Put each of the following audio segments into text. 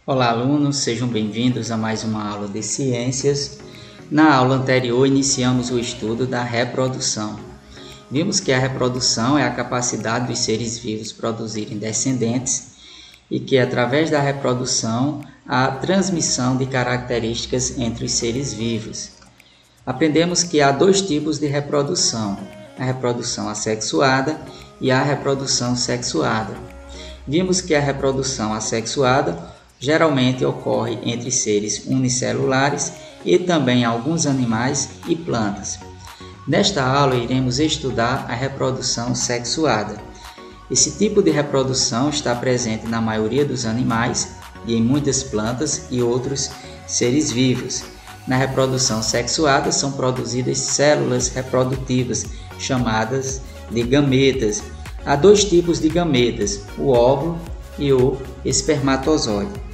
Olá, alunos, sejam bem-vindos a mais uma aula de ciências. Na aula anterior, iniciamos o estudo da reprodução. Vimos que a reprodução é a capacidade dos seres vivos produzirem descendentes e que, através da reprodução, há transmissão de características entre os seres vivos. Aprendemos que há dois tipos de reprodução, a reprodução assexuada e a reprodução sexuada. Vimos que a reprodução assexuada geralmente ocorre entre seres unicelulares e também alguns animais e plantas. Nesta aula iremos estudar a reprodução sexuada. Esse tipo de reprodução está presente na maioria dos animais e em muitas plantas e outros seres vivos. Na reprodução sexuada são produzidas células reprodutivas chamadas de gametas. Há dois tipos de gametas, o óvulo e o espermatozoide.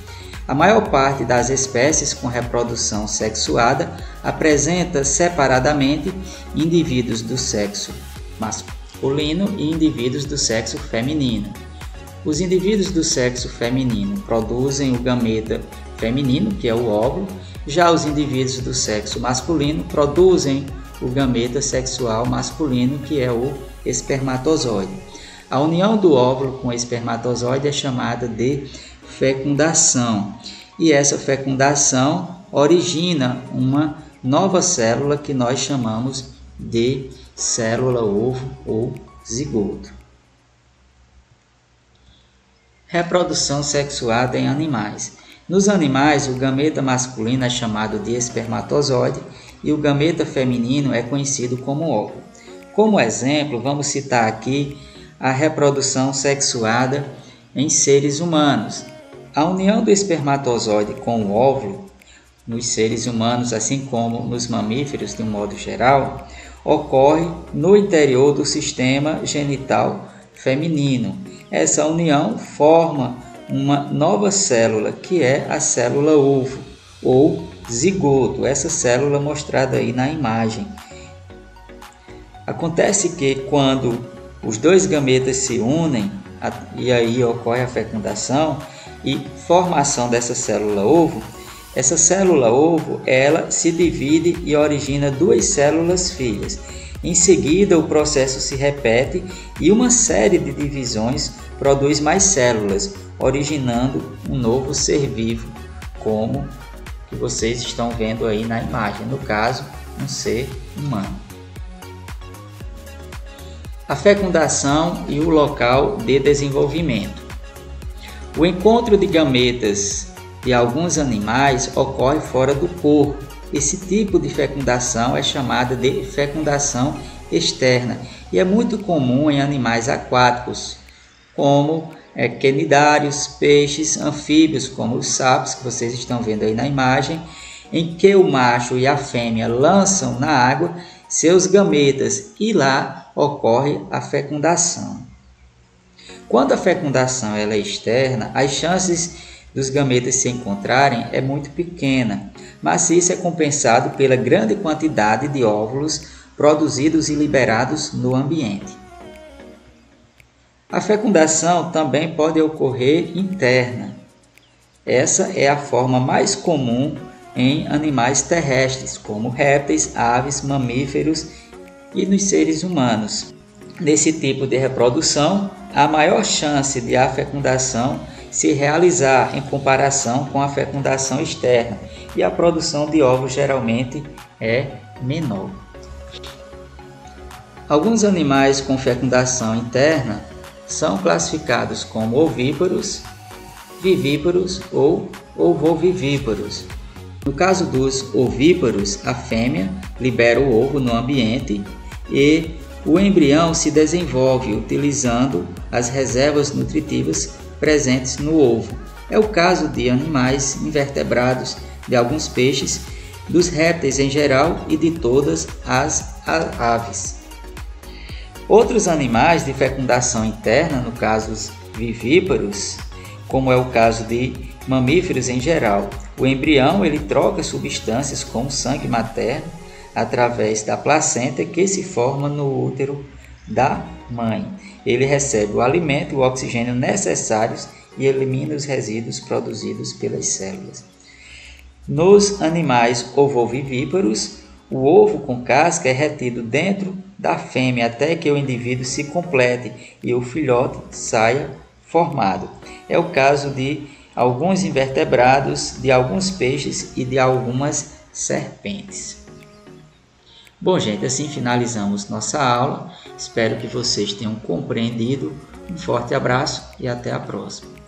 A maior parte das espécies com reprodução sexuada apresenta separadamente indivíduos do sexo masculino e indivíduos do sexo feminino. Os indivíduos do sexo feminino produzem o gameta feminino, que é o óvulo, já os indivíduos do sexo masculino produzem o gameta sexual masculino, que é o espermatozoide. A união do óvulo com o espermatozoide é chamada de fecundação, e essa fecundação origina uma nova célula que nós chamamos de célula-ovo ou zigoto. Reprodução sexuada em animais. Nos animais, o gameta masculino é chamado de espermatozoide e o gameta feminino é conhecido como óvulo. Como exemplo, vamos citar aqui a reprodução sexuada em seres humanos. A união do espermatozoide com o óvulo, nos seres humanos, assim como nos mamíferos de um modo geral, ocorre no interior do sistema genital feminino. Essa união forma uma nova célula, que é a célula-ovo ou zigoto, essa célula mostrada aí na imagem. Acontece que quando os dois gametas se unem, e aí ocorre a fecundação e formação dessa célula-ovo, essa célula-ovo ela se divide e origina duas células filhas. Em seguida, o processo se repete e uma série de divisões produz mais células, originando um novo ser vivo, como que vocês estão vendo aí na imagem, no caso, um ser humano. A fecundação e o local de desenvolvimento. O encontro de gametas de alguns animais ocorre fora do corpo. Esse tipo de fecundação é chamada de fecundação externa e é muito comum em animais aquáticos, como quinidários, peixes, anfíbios, como os sapos, que vocês estão vendo aí na imagem, em que o macho e a fêmea lançam na água seus gametas e lá ocorre a fecundação. Quando a fecundação ela é externa, as chances dos gametas se encontrarem é muito pequena, mas isso é compensado pela grande quantidade de óvulos produzidos e liberados no ambiente. A fecundação também pode ocorrer interna. Essa é a forma mais comum em animais terrestres, como répteis, aves, mamíferos e nos seres humanos. Nesse tipo de reprodução, há maior chance de a fecundação se realizar em comparação com a fecundação externa e a produção de ovos geralmente é menor. Alguns animais com fecundação interna são classificados como ovíparos, vivíparos ou ovovivíparos. No caso dos ovíparos, a fêmea libera o ovo no ambiente e o embrião se desenvolve utilizando as reservas nutritivas presentes no ovo. É o caso de animais invertebrados, de alguns peixes, dos répteis em geral e de todas as aves. Outros animais de fecundação interna, no caso os vivíparos, como é o caso de mamíferos em geral, o embrião ele troca substâncias como sangue materno através da placenta que se forma no útero da mãe. Ele recebe o alimento e o oxigênio necessários e elimina os resíduos produzidos pelas células. Nos animais ovovivíparos, o ovo com casca é retido dentro da fêmea até que o indivíduo se complete e o filhote saia formado. É o caso de alguns invertebrados, de alguns peixes e de algumas serpentes. Bom, gente, assim finalizamos nossa aula. Espero que vocês tenham compreendido. Um forte abraço e até a próxima.